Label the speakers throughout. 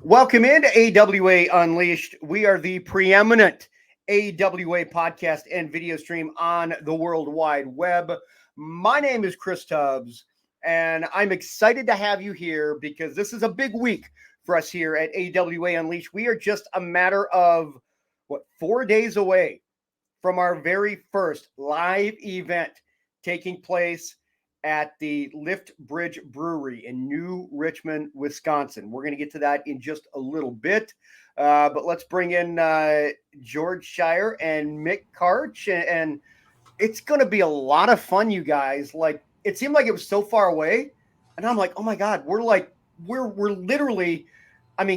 Speaker 1: Welcome into AWA Unleashed. We are the preeminent AWA podcast and video stream on the World Wide Web. My name is Chris Tubbs, and I'm excited to have you here because this is a big week for us here at AWA Unleashed. We are just a matter of, 4 days away from our very first live event taking place at the Lift Bridge Brewery in New Richmond, Wisconsin. We're going to get to that in just a little bit, but let's bring in George Shire and Mick Karch, and it's going to be a lot of fun, you guys. Like, it seemed like it was so far away, and I'm like, oh my God, we're literally,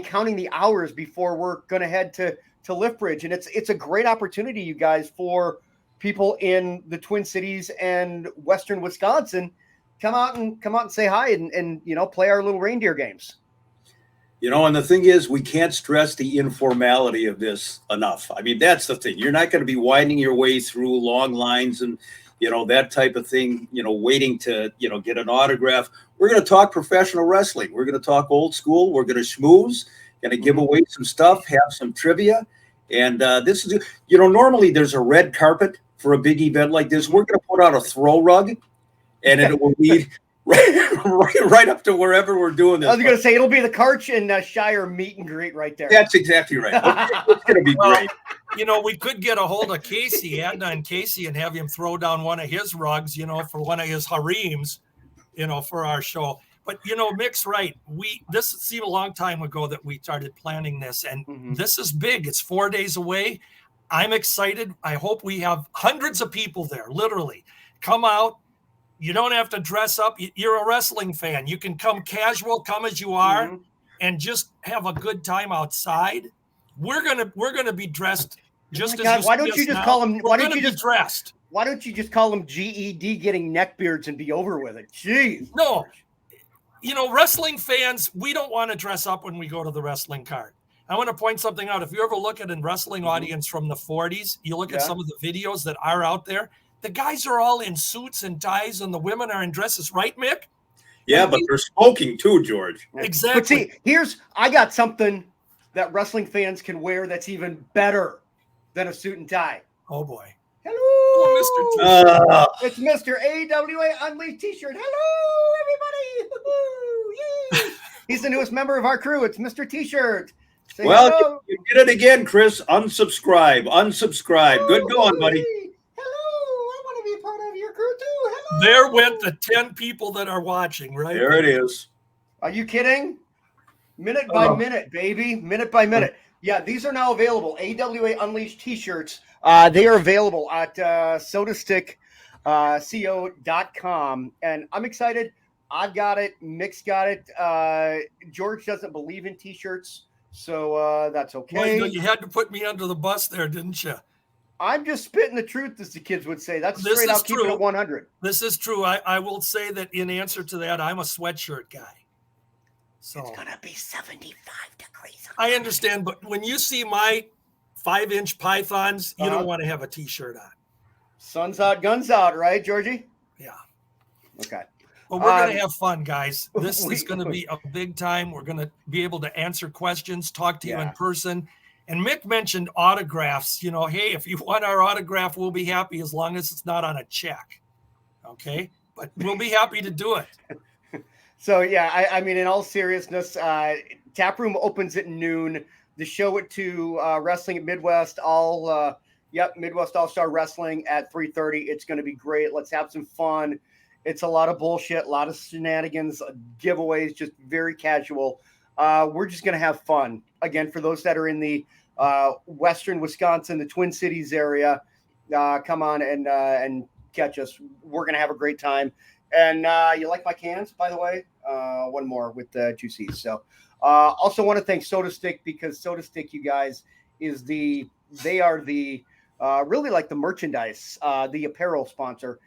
Speaker 1: counting the hours before we're going to head to Lift Bridge, and it's a great opportunity, you guys, for people in the Twin Cities and Western Wisconsin. Come out and say hi and play our little reindeer games.
Speaker 2: And the thing is, we can't stress the informality of this enough. That's the thing. You're not going to be winding your way through long lines and, that type of thing, waiting to, get an autograph. We're going to talk professional wrestling. We're going to talk old school. We're going to schmooze, going to give away some stuff, have some trivia. And this is, normally there's a red carpet for a big event like this. We're going to put out a throw rug, and it will be right up to wherever we're doing this.
Speaker 1: I was going to say, it'll be the Karch and Shire meet and greet right there.
Speaker 2: That's exactly right. It's going to be great.
Speaker 3: We could get a hold of Casey, Adnan Casey, and have him throw down one of his rugs, for one of his harems, for our show. But, Mick's right. This seemed a long time ago that we started planning this, and this is big. It's 4 days away. I'm excited. I hope we have hundreds of people there, literally. Come out. You don't have to dress up. You're a wrestling fan. You can come casual, come as you are, and just have a good time outside. We're gonna be dressed just as
Speaker 1: why don't you just call them? Why don't you just
Speaker 3: dressed?
Speaker 1: Why don't you just call them GED getting neckbeards and be over with it? Jeez.
Speaker 3: No, wrestling fans, we don't want to dress up when we go to the wrestling card. I want to point something out. If you ever look at a wrestling audience from the 40s, you look at some of the videos that are out there, the guys are all in suits and ties and the women are in dresses, right, Mick?
Speaker 2: Yeah, but they're smoking too, George.
Speaker 3: Exactly.
Speaker 1: But see, I got something that wrestling fans can wear that's even better than a suit and tie.
Speaker 3: Oh, boy.
Speaker 1: Hello, Mr. T. It's Mr. AWA Unleashed T-shirt. Hello, everybody. Yay. He's the newest member of our crew. It's Mr. T-shirt. Say
Speaker 2: well, you did it again, Chris. Unsubscribe. Good going, buddy.
Speaker 1: Hello, I want to be part of your crew too. Hello.
Speaker 3: There went the 10 people that are watching, right?
Speaker 2: There it is.
Speaker 1: Are you kidding? Minute by minute, baby. Minute by minute. Yeah, these are now available. AWA Unleashed T-shirts. They are available at sodastickco.com. And I'm excited. I've got it. Mick's got it. George doesn't believe in T-shirts. So that's okay.
Speaker 3: Well, you had to put me under the bus there, didn't you?
Speaker 1: I'm just spitting the truth, as the kids would say. That's straight out keeping it 100.
Speaker 3: This is true. I will say that in answer to that, I'm a sweatshirt guy. So
Speaker 1: it's going to be 75 degrees.
Speaker 3: I understand, but when you see my 5-inch pythons, you don't want to have a T-shirt on.
Speaker 1: Sun's out, guns out, right, Georgie?
Speaker 3: Yeah.
Speaker 1: Okay.
Speaker 3: But we're going to have fun, guys. This is going to be a big time. We're going to be able to answer questions, talk to you in person. And Mick mentioned autographs. Hey, if you want our autograph, we'll be happy as long as it's not on a check. Okay? But we'll be happy to do it.
Speaker 1: So, yeah, I mean, in all seriousness, Taproom opens at noon. The show at 2, Wrestling at Midwest, Midwest All-Star Wrestling at 3:30. It's going to be great. Let's have some fun. It's a lot of bullshit, a lot of shenanigans, giveaways, just very casual. We're just going to have fun. Again, for those that are in the Western Wisconsin, the Twin Cities area, come on and catch us. We're going to have a great time. And you like my cans, by the way? One more with 2 C's. So also want to thank SodaStick, because SodaStick, you guys, they are the really like the merchandise, the apparel sponsor.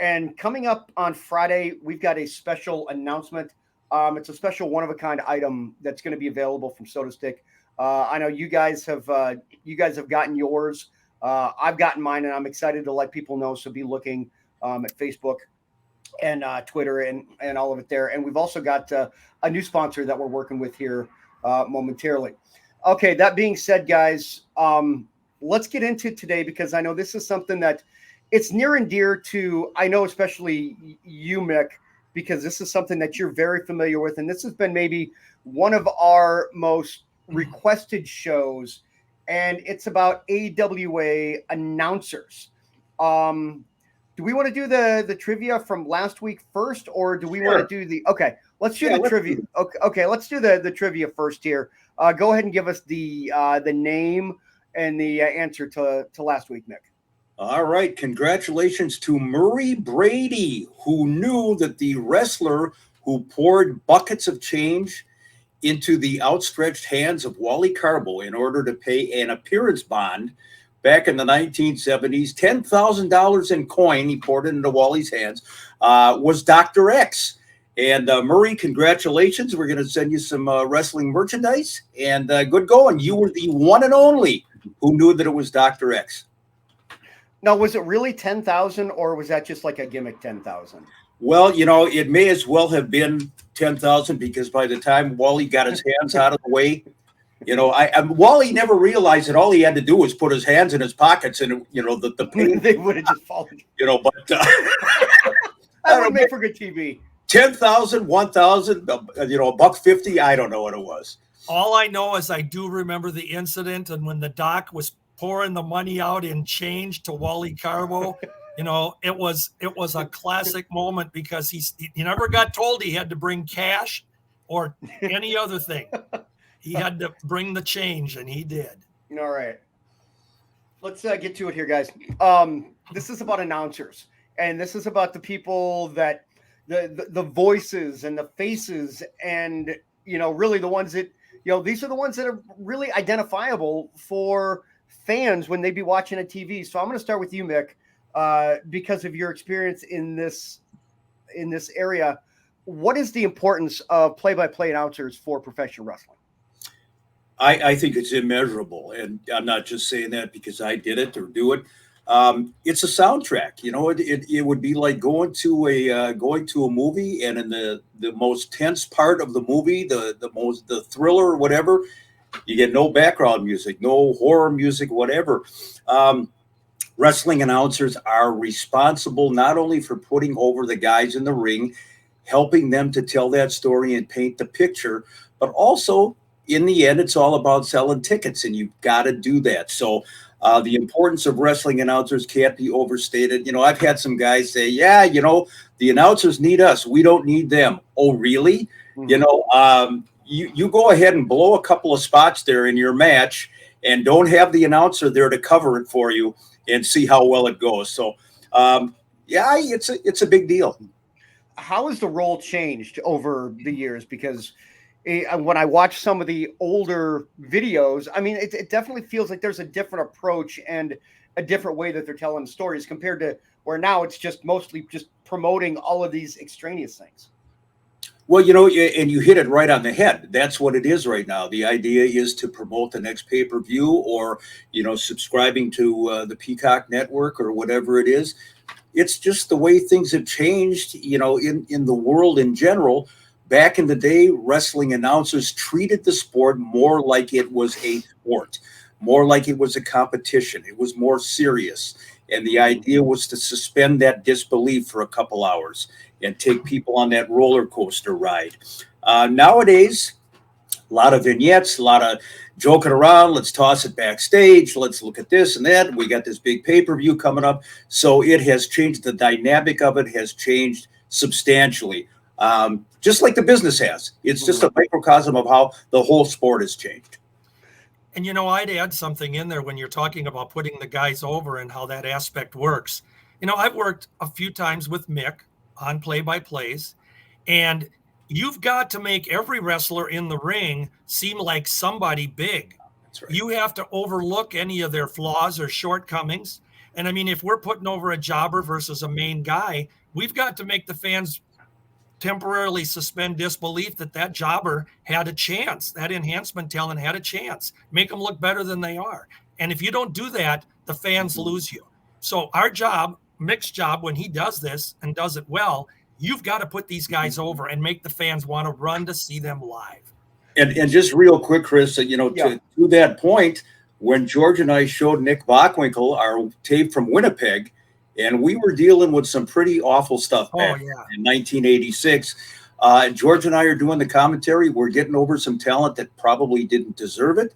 Speaker 1: And coming up on Friday, we've got a special announcement. It's a special one-of-a-kind item that's going to be available from SodaStick. I know you guys have gotten yours. I've gotten mine, and I'm excited to let people know. So be looking at Facebook and Twitter and all of it there. And we've also got a new sponsor that we're working with here momentarily. Okay, that being said, guys, let's get into today, because I know this is something that it's near and dear to, I know especially you, Mick, because this is something that you're very familiar with, and this has been maybe one of our most requested shows, and it's about AWA announcers. Do we want to do the trivia from last week first, or do we want to do the? Okay, let's do the trivia. Okay, let's do the trivia first here. Go ahead and give us the name and the answer to last week, Mick.
Speaker 2: All right. Congratulations to Murray Brady, who knew that the wrestler who poured buckets of change into the outstretched hands of Wally Carbo in order to pay an appearance bond back in the 1970s, $10,000 in coin he poured it into Wally's hands, was Dr. X. And Murray, congratulations. We're going to send you some wrestling merchandise, and good going. You were the one and only who knew that it was Dr. X.
Speaker 1: Now, was it really 10,000, or was that just like a gimmick 10,000?
Speaker 2: Well, it may as well have been 10,000, because by the time Wally got his hands out of the way, Wally never realized that all he had to do was put his hands in his pockets, and the pain
Speaker 1: they would have just fallen.
Speaker 2: But
Speaker 1: that would make for good TV.
Speaker 2: 10,000, 1,000, $1.50. I don't know what it was.
Speaker 3: All I know is I do remember the incident, and when the doc was pouring the money out in change to Wally Carbo, it was a classic moment, because he never got told he had to bring cash or any other thing. He had to bring the change, and he did.
Speaker 1: All right. Let's get to it here, guys. This is about announcers, and this is about the people that the voices and the faces, and really the ones that these are the ones that are really identifiable for fans when they be watching a TV. So I'm going to start with you, Mick, because of your experience in this area. What is the importance of play-by-play announcers for professional wrestling?
Speaker 2: I think it's immeasurable, and I'm not just saying that because I did it or do it. It's a soundtrack. It would be like going to a movie, and in the most tense part of the movie, the thriller or whatever, you get no background music, no horror music, whatever. Wrestling announcers are responsible not only for putting over the guys in the ring, helping them to tell that story and paint the picture, but also in the end, it's all about selling tickets, and you've got to do that. So the importance of wrestling announcers can't be overstated. I've had some guys say, the announcers need us. We don't need them. Oh, really? Mm-hmm. You go ahead and blow a couple of spots there in your match, and don't have the announcer there to cover it for you and see how well it goes. So, it's a big deal.
Speaker 1: How has the role changed over the years? Because when I watch some of the older videos, I mean, it definitely feels like there's a different approach and a different way that they're telling stories compared to where now it's just mostly just promoting all of these extraneous things.
Speaker 2: Well, and you hit it right on the head. That's what it is right now. The idea is to promote the next pay-per-view, or, subscribing to the Peacock network or whatever it is. It's just the way things have changed, in the world in general. Back in the day, wrestling announcers treated the sport more like it was a sport, more like it was a competition. It was more serious. And the idea was to suspend that disbelief for a couple hours and take people on that roller coaster ride. Nowadays, a lot of vignettes, a lot of joking around. Let's toss it backstage. Let's look at this and that. We got this big pay-per-view coming up. So it has changed. The dynamic of it has changed substantially. Just like the business has. It's just a microcosm of how the whole sport has changed.
Speaker 3: And, I'd add something in there when you're talking about putting the guys over and how that aspect works. I've worked a few times with Mick on play-by-plays, and you've got to make every wrestler in the ring seem like somebody big.
Speaker 2: That's right.
Speaker 3: You have to overlook any of their flaws or shortcomings. And I mean, if we're putting over a jobber versus a main guy, we've got to make the fans temporarily suspend disbelief that jobber had a chance, that enhancement talent had a chance, make them look better than they are. And if you don't do that, the fans lose you. So our job, Mick's job, when he does this and does it well, you've got to put these guys over and make the fans want to run to see them live.
Speaker 2: And just real quick, Chris,
Speaker 1: Yeah.
Speaker 2: to that point, when George and I showed Nick Bockwinkel our tape from Winnipeg, and we were dealing with some pretty awful stuff back in 1986. George and I are doing the commentary. We're getting over some talent that probably didn't deserve it.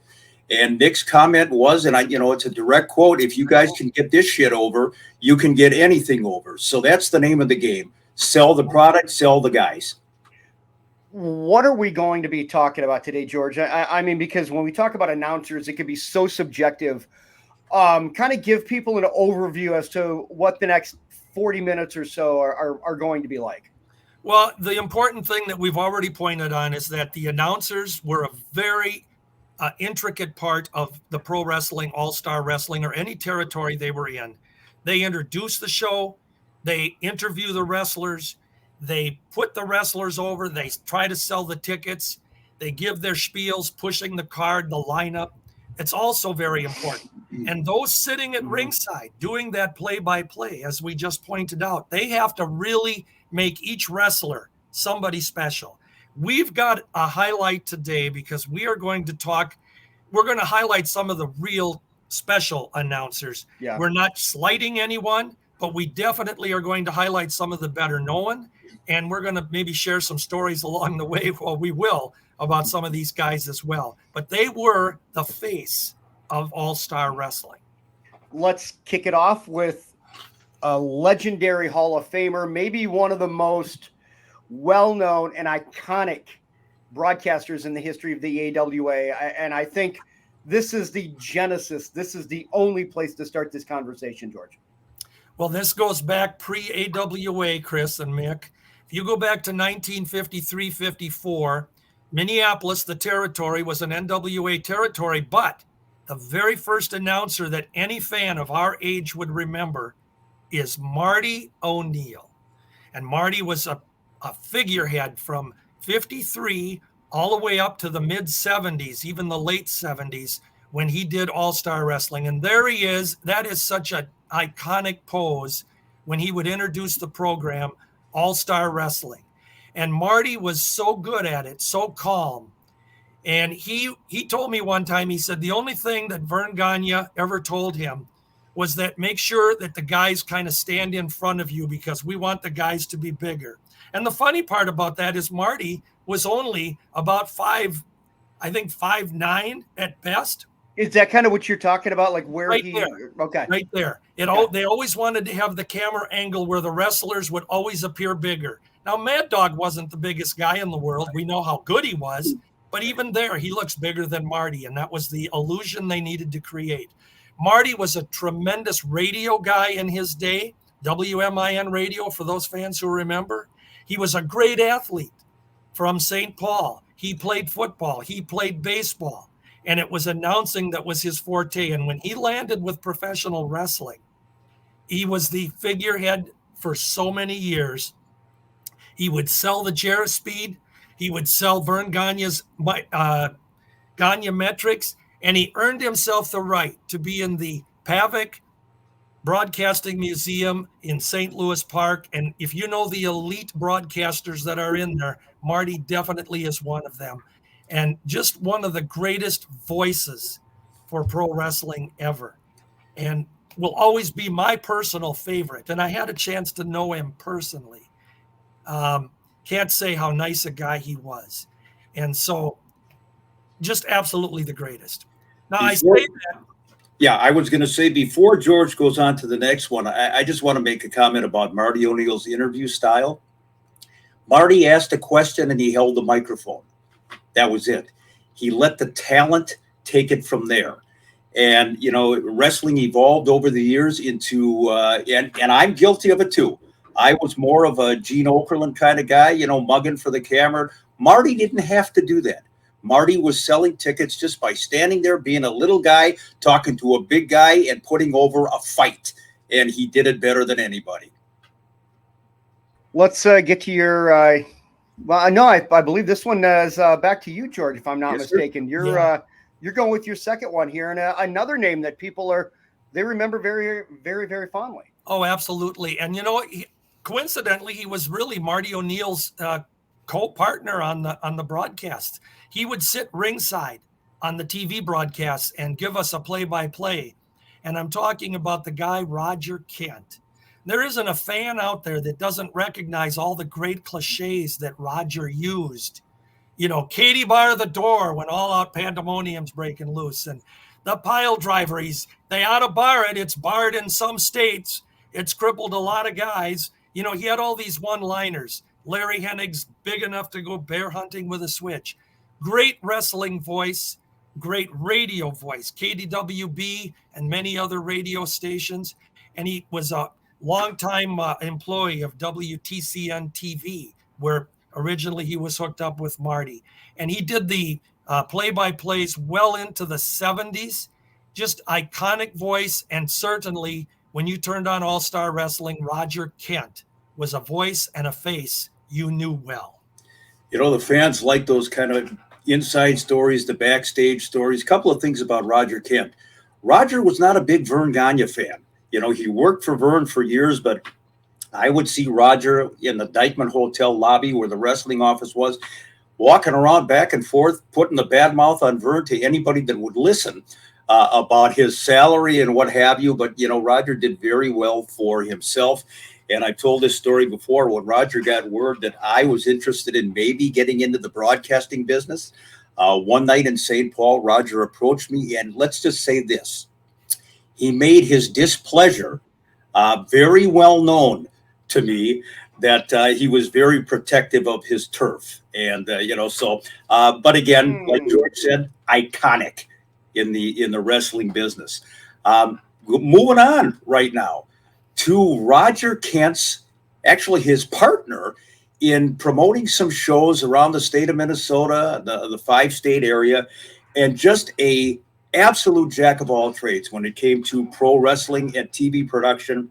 Speaker 2: And Nick's comment was, and it's a direct quote, if you guys can get this shit over, you can get anything over. So that's the name of the game. Sell the product, sell the guys.
Speaker 1: What are we going to be talking about today, George? I mean, because when we talk about announcers, it can be so subjective. Kind of give people an overview as to what the next 40 minutes or so are going to be like.
Speaker 3: Well, the important thing that we've already pointed on is that the announcers were a very intricate part of the pro wrestling, all-star wrestling, or any territory they were in. They introduce the show, they interview the wrestlers, they put the wrestlers over, they try to sell the tickets, they give their spiels, pushing the card, the lineup. It's also very important. And those sitting at ringside doing that play-by-play, as we just pointed out, they have to really make each wrestler somebody special. We've got a highlight today because we're going to highlight some of the real special announcers.
Speaker 1: Yeah.
Speaker 3: We're not slighting anyone, but we definitely are going to highlight some of the better known. And we're going to maybe share some stories along the way. Well, we will, about some of these guys as well. But they were the face of all-star wrestling.
Speaker 1: Let's kick it off with a legendary Hall of Famer, maybe one of the most well-known and iconic broadcasters in the history of the AWA. And I think this is the genesis. This is the only place to start this conversation, George.
Speaker 3: Well, this goes back pre-AWA, Chris and Mick. If you go back to 1953-54, Minneapolis, the territory, was an NWA territory, but the very first announcer that any fan of our age would remember is Marty O'Neill. And Marty was a figurehead from 53 all the way up to the mid-70s, even the late 70s, when he did all-star wrestling. And there he is. That is such an iconic pose when he would introduce the program, All-Star Wrestling. And Marty was so good at it, so calm. And he told me one time, he said, the only thing that Vern Gagne ever told him was that make sure that the guys kind of stand in front of you because we want the guys to be bigger. And the funny part about that is Marty was only about 5'9" at best.
Speaker 1: Is that kind of what you're talking about? Like where
Speaker 3: right
Speaker 1: he,
Speaker 3: there.
Speaker 1: Okay.
Speaker 3: Right there. They always wanted to have the camera angle where the wrestlers would always appear bigger. Now, Mad Dog wasn't the biggest guy in the world. We know how good he was, but even there, he looks bigger than Marty, and that was the illusion they needed to create. Marty was a tremendous radio guy in his day, WMIN radio, for those fans who remember. He was a great athlete from St. Paul. He played football. He played baseball. And it was announcing that was his forte. And when he landed with professional wrestling, he was the figurehead for so many years. He would sell the Jarrett Speed. He would sell Vern Gagne's Gagne Metrics. And he earned himself the right to be in the Pavic Broadcasting Museum in St. Louis Park. And if you know the elite broadcasters that are in there, Marty definitely is one of them. And just one of the greatest voices for pro wrestling ever. And will always be my personal favorite. And I had a chance to know him personally. Can't say how nice a guy he was. And so just absolutely the greatest. Now, I say that.
Speaker 2: Yeah, I was going to say before George goes on to the next one, I just want to make a comment about Marty O'Neill's interview style. Marty asked a question and he held the microphone. That was it. He let the talent take it from there. And, wrestling evolved over the years into, and I'm guilty of it too. I was more of a Gene Okerlund kind of guy, mugging for the camera. Marty didn't have to do that. Marty was selling tickets just by standing there, being a little guy, talking to a big guy and putting over a fight. And he did it better than anybody.
Speaker 1: Let's get to your, well, no, I believe this one is back to you, George, if I'm not mistaken. Sir. You're going with your second one here. And another name that people they remember very, very, very fondly.
Speaker 3: Oh, absolutely. And, coincidentally, he was really Marty O'Neill's co-partner on the broadcast. He would sit ringside on the TV broadcasts and give us a play-by-play. And I'm talking about the guy, Roger Kent. There isn't a fan out there that doesn't recognize all the great cliches that Roger used. You know, Katie bar the door when all out pandemonium's breaking loose. And the pile driver, they ought to bar it. It's barred in some states. It's crippled a lot of guys. You know, he had all these one-liners. Larry Hennig's big enough to go bear hunting with a switch. Great wrestling voice, great radio voice, KDWB and many other radio stations. And he was a longtime employee of WTCN TV, where originally he was hooked up with Marty. And he did the play-by-plays well into the 70s. Just iconic voice. And certainly when you turned on All-Star Wrestling, Roger Kent was a voice and a face you knew well.
Speaker 2: You know, the fans like those kind of inside stories, the backstage stories. A couple of things about Roger Kent. Roger was not a big Vern Gagne fan. You know, he worked for Vern for years, but I would see Roger in the Dykeman Hotel lobby where the wrestling office was, walking around back and forth, putting the bad mouth on Vern to anybody that would listen about his salary and what have you. But, you know, Roger did very well for himself. And I've told this story before. When Roger got word that I was interested in maybe getting into the broadcasting business, one night in St. Paul, Roger approached me, and let's just say this. He made his displeasure very well known to me, that he was very protective of his turf. And, you know, so, but again, like George said, iconic in the wrestling business. Moving on right now to Roger Kent's, actually his partner in promoting some shows around the state of Minnesota, the 5-state area, and just a absolute jack of all trades when it came to pro wrestling and TV production,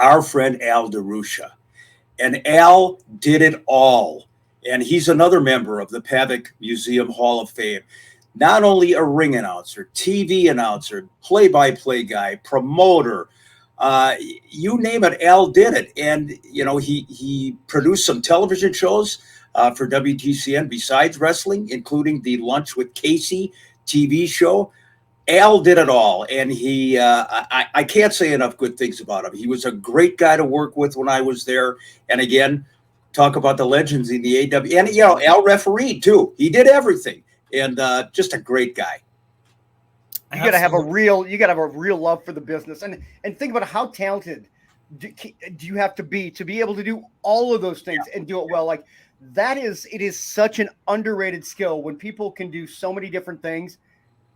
Speaker 2: our friend Al Darshea. And Al did it all. And he's another member of the Pavic Museum Hall of Fame. Not only a ring announcer, TV announcer, play-by-play guy, promoter, you name it, Al did it. And, you know, he produced some television shows for WTCN besides wrestling, including the Lunch with Casey TV show. Al did it all, and he I can't say enough good things about him. He was a great guy to work with when I was there. And again, talk about the legends in the AWA. And, you know, Al refereed, too. He did everything. And just a great guy.
Speaker 1: You got to have a real love for the business. And think about how talented do you have to be able to do all of those things and do it well. Like, it is such an underrated skill when people can do so many different things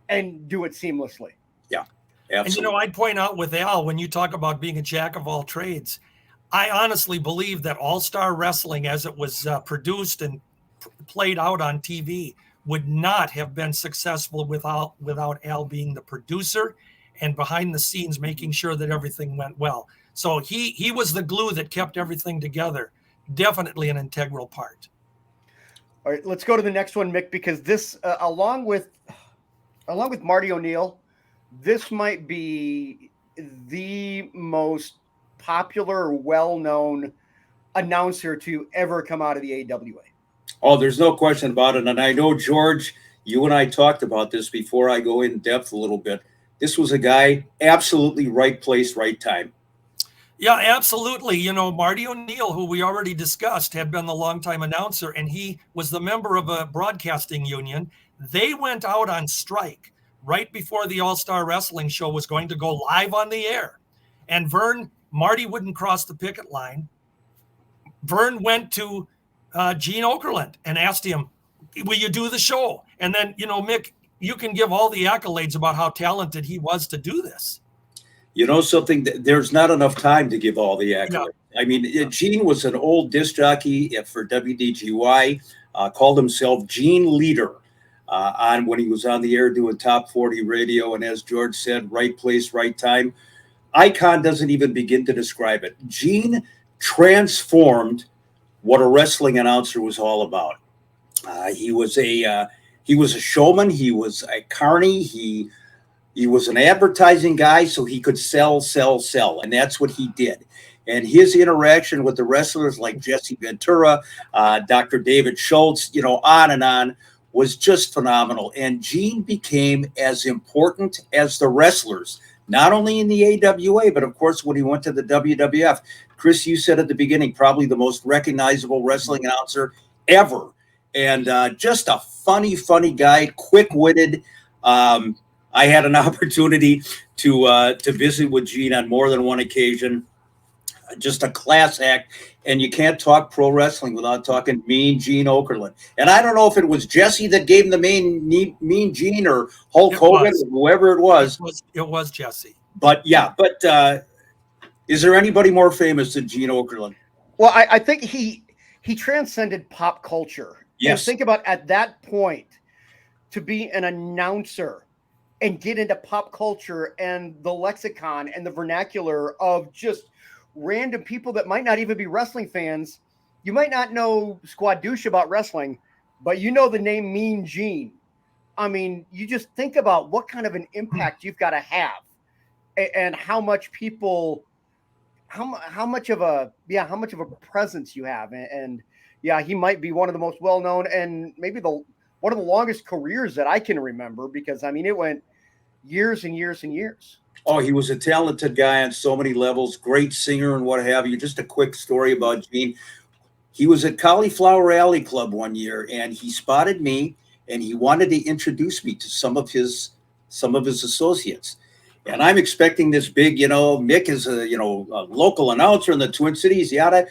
Speaker 1: and do it seamlessly.
Speaker 2: Yeah, absolutely.
Speaker 3: And, you know, I'd point out with Al, when you talk about being a jack of all trades, I honestly believe that All-Star Wrestling, as it was produced and played out on TV, would not have been successful without Al being the producer and behind the scenes making sure that everything went well. So he was the glue that kept everything together. Definitely an integral part.
Speaker 1: All right, let's go to the next one, Mick, because this, along with Marty O'Neill, this might be the most popular, well-known announcer to ever come out of the AWA.
Speaker 2: Oh, there's no question about it. And I know, George, you and I talked about this before I go in depth a little bit. This was a guy, absolutely right place, right time.
Speaker 3: Yeah, absolutely. You know, Marty O'Neill, who we already discussed, had been the longtime announcer, and he was the member of a broadcasting union. They went out on strike right before the All-Star Wrestling show was going to go live on the air. And Marty wouldn't cross the picket line. Vern went to Gene Okerlund and asked him, will you do the show? And then, you know, Mick, you can give all the accolades about how talented he was to do this.
Speaker 2: You know something, there's not enough time to give all the accolades. No. I mean, Gene was an old disc jockey for WDGY, called himself Gene Leader when he was on the air doing Top 40 radio. And as George said, right place, right time. Icon doesn't even begin to describe it. Gene transformed what a wrestling announcer was all about. He was a showman. He was a carny. He was an advertising guy, so he could sell. And that's what he did. and his interaction with the wrestlers like Jesse Ventura, Dr. David Schultz, on and on, was just phenomenal. And Gene became as important as the wrestlers, not only in the AWA, but of course, when he went to the WWF. Chris, you said at the beginning, probably the most recognizable wrestling announcer ever. And just a funny guy, quick-witted. I had an opportunity to visit with Gene on more than one occasion. Just a class act. And you can't talk pro wrestling without talking Mean Gene Okerlund. And I don't know if it was Jesse that gave him the Mean Gene or Hulk Hogan, or whoever it was.
Speaker 3: It was Jesse.
Speaker 2: But yeah, is there anybody more famous than Gene Okerlund?
Speaker 1: Well, I think he transcended pop culture.
Speaker 2: Yes.
Speaker 1: And think about at that point to be an announcer and get into pop culture and the lexicon and the vernacular of just random people that might not even be wrestling fans. You might not know squadouche about wrestling, but you know the name Mean Gene. I mean, you just think about what kind of an impact you've got to have and how much people, how much of a presence you have. And yeah, he might be one of the most well-known and maybe one of the longest careers that I can remember, because I mean, it went years and years and years.
Speaker 2: Oh, he was a talented guy on so many levels, great singer and what have you. Just a quick story about Gene. He was at Cauliflower Alley Club one year, and he spotted me, and he wanted to introduce me to some of his associates. And I'm expecting this big, Mick is a local announcer in the Twin Cities, yada.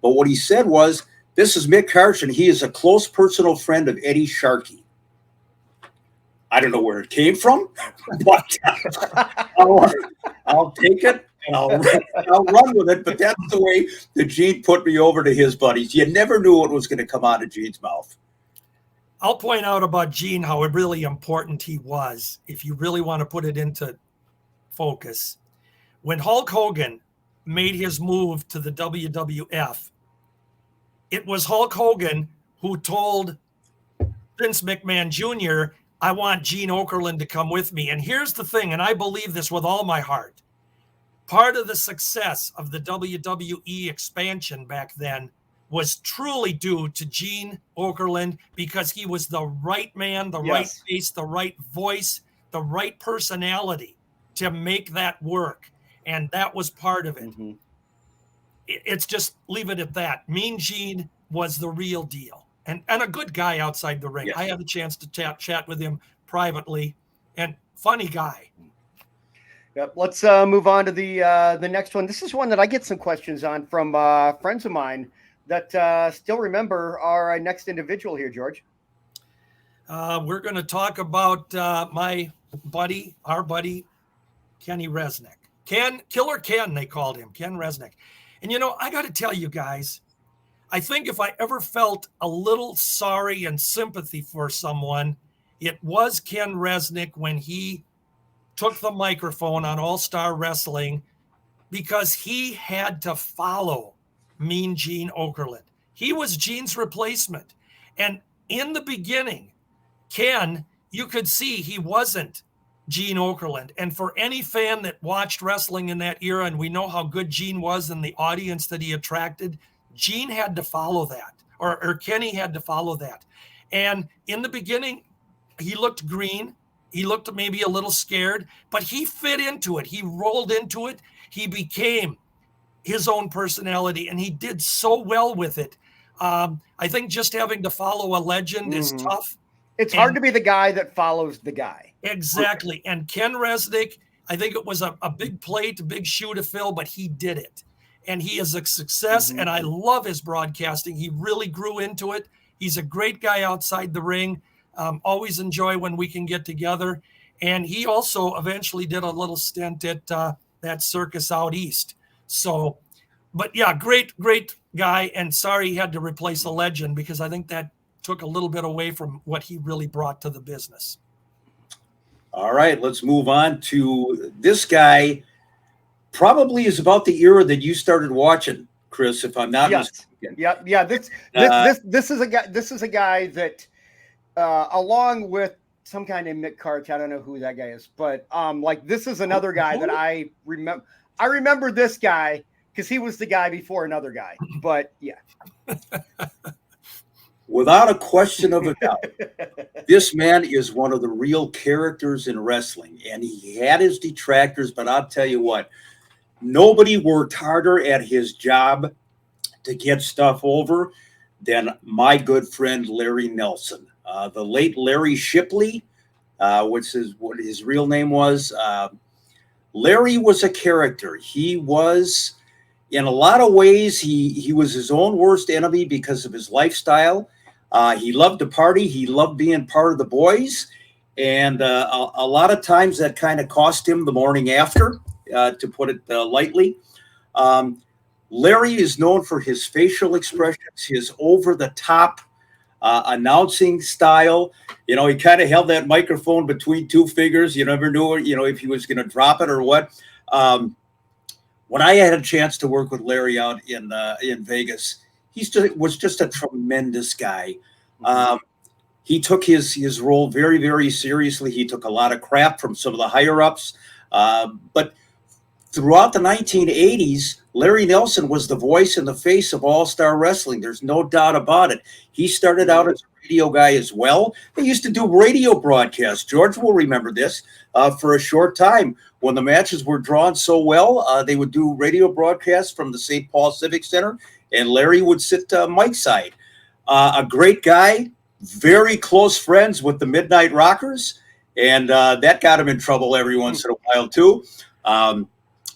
Speaker 2: But what he said was, "This is Mick Karch, and he is a close personal friend of Eddie Sharkey." I don't know where it came from, but I'll take it and I'll run with it. But that's the way that Gene put me over to his buddies. You never knew what was going to come out of Gene's mouth.
Speaker 3: I'll point out about Gene how really important he was, if you really want to put it into focus. When Hulk Hogan made his move to the WWF, it was Hulk Hogan who told Vince McMahon Jr., "I want Gene Okerlund to come with me." And here's the thing, and I believe this with all my heart. Part of the success of the WWE expansion back then was truly due to Gene Okerlund, because he was the right man, the right face, the right voice, the right personality to make that work. And that was part of it. Mm-hmm. It's just, leave it at that. Mean Gene was the real deal. And a good guy outside the ring. Yes. I had a chance to chat with him privately, and funny guy.
Speaker 1: Yep. Let's move on to the next one. This is one that I get some questions on from friends of mine that still remember our next individual here, George.
Speaker 3: We're going to talk about our buddy, Kenny Resnick. Killer Ken, they called him, Ken Resnick. And, I got to tell you guys, I think if I ever felt a little sorry and sympathy for someone, it was Ken Resnick when he took the microphone on All-Star Wrestling, because he had to follow Mean Gene Okerlund. He was Gene's replacement. And in the beginning, Ken, you could see he wasn't Gene Okerlund. And for any fan that watched wrestling in that era, and we know how good Gene was and the audience that he attracted, Gene had to follow that, or Kenny had to follow that. And in the beginning, he looked green. He looked maybe a little scared, but he fit into it. He rolled into it. He became his own personality, and he did so well with it. I think just having to follow a legend is tough.
Speaker 1: It's hard to be the guy that follows the guy.
Speaker 3: Exactly. And Ken Resnick, I think it was a big plate, a big shoe to fill, but he did it. And he is a success, and I love his broadcasting. He really grew into it. He's a great guy outside the ring. Always enjoy when we can get together. And he also eventually did a little stint at that circus out east. So, but yeah, great guy. And sorry he had to replace a legend, because I think that took a little bit away from what he really brought to the business.
Speaker 2: All right, let's move on to this guy. Probably is about the era that you started watching, Chris, if I'm not mistaken.
Speaker 1: Yeah. This is a guy. This is a guy that, along with some guy named Mick Karch, I don't know who that guy is, but this is another guy that I remember. I remember this guy because he was the guy before another guy. But yeah.
Speaker 2: Without a question of a doubt, this man is one of the real characters in wrestling, and he had his detractors, but I'll tell you what, nobody worked harder at his job to get stuff over than my good friend Larry Nelson. The late Larry Shipley, which is what his real name was. Larry was a character. He was, in a lot of ways, he was his own worst enemy because of his lifestyle. He loved to party. He loved being part of the boys. And a lot of times that kind of cost him the morning after, to put it lightly. Larry is known for his facial expressions, his over-the-top announcing style. You know, he kind of held that microphone between two fingers. You never knew, if he was going to drop it or what. When I had a chance to work with Larry out in Vegas, was just a tremendous guy. He took his role very, very seriously. He took a lot of crap from some of the higher ups, but throughout the 1980s, Larry Nelson was the voice and the face of All-Star Wrestling. There's no doubt about it. He started out as a radio guy as well. They used to do radio broadcasts. George will remember this. For a short time, when the matches were drawn so well, they would do radio broadcasts from the St. Paul Civic Center, and Larry would sit Mike's side. A great guy, very close friends with the Midnight Rockers, and that got him in trouble every once in a while, too.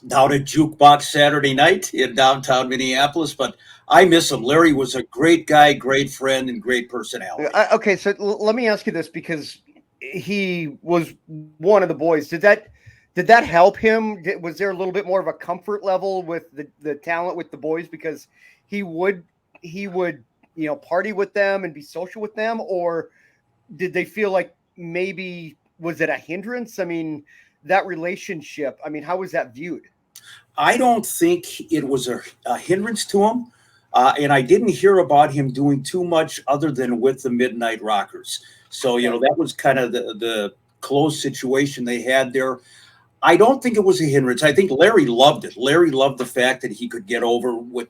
Speaker 2: Down at Jukebox Saturday night in downtown Minneapolis, but I miss him. Larry was a great guy, great friend, and great personality.
Speaker 1: Okay, so let me ask you this, because he was one of the boys. Did that help him? Was there a little bit more of a comfort level with the talent with the boys, because he would party with them and be social with them, or did they feel like maybe was it a hindrance? I mean, that relationship, how was that viewed?
Speaker 2: I don't think it was a hindrance to him. And I didn't hear about him doing too much other than with the Midnight Rockers. So, that was kind of the close situation they had there. I don't think it was a hindrance. I think Larry loved it. Larry loved the fact that he could get over with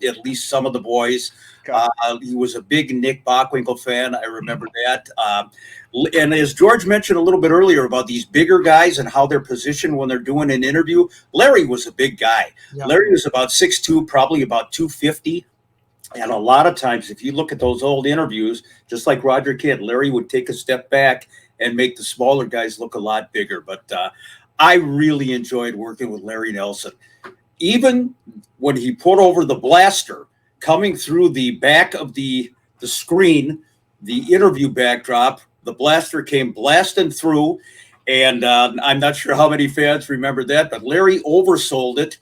Speaker 2: at least some of the boys. Okay. He was a big Nick Bockwinkel fan. I remember that. And as George mentioned a little bit earlier about these bigger guys and how they're positioned when they're doing an interview, Larry was a big guy. Yeah. Larry was about 6'2", probably about 250. And a lot of times, if you look at those old interviews, just like Roger Kidd, Larry would take a step back and make the smaller guys look a lot bigger. But I really enjoyed working with Larry Nelson. Even when he put over the blaster coming through the back of the screen, the interview backdrop, the blaster came blasting through. And I'm not sure how many fans remember that, but Larry oversold it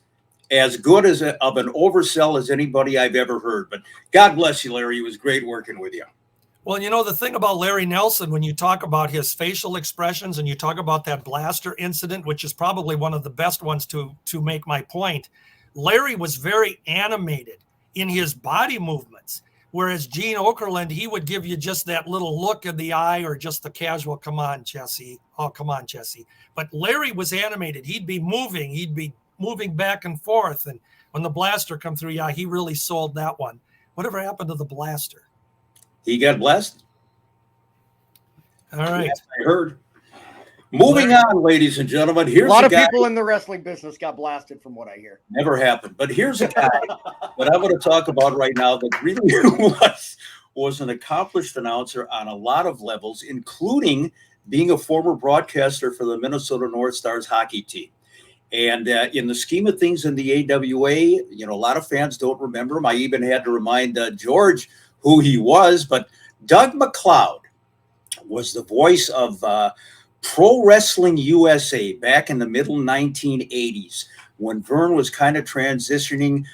Speaker 2: as good of an oversell as anybody I've ever heard. But God bless you, Larry. It was great working with you.
Speaker 3: Well, the thing about Larry Nelson, when you talk about his facial expressions and you talk about that blaster incident, which is probably one of the best ones to make my point, Larry was very animated in his body movements, whereas Gene Okerlund, he would give you just that little look in the eye or just the casual, come on, Jesse. Oh, come on, Jesse. But Larry was animated. He'd be moving back and forth. And when the blaster come through, yeah, he really sold that one. Whatever happened to the blaster?
Speaker 2: He got blessed.
Speaker 3: All right.
Speaker 2: Yes, I heard. Moving on, ladies and gentlemen. Here's
Speaker 1: a lot of people in the wrestling business got blasted, from what I hear.
Speaker 2: Never happened. But here's a guy that I'm going to talk about right now that really was an accomplished announcer on a lot of levels, including being a former broadcaster for the Minnesota North Stars hockey team. And in the scheme of things in the AWA, a lot of fans don't remember him. I even had to remind George who he was, but Doug McLeod was the voice of Pro Wrestling USA back in the middle 1980s, when Vern was kind of transitioning,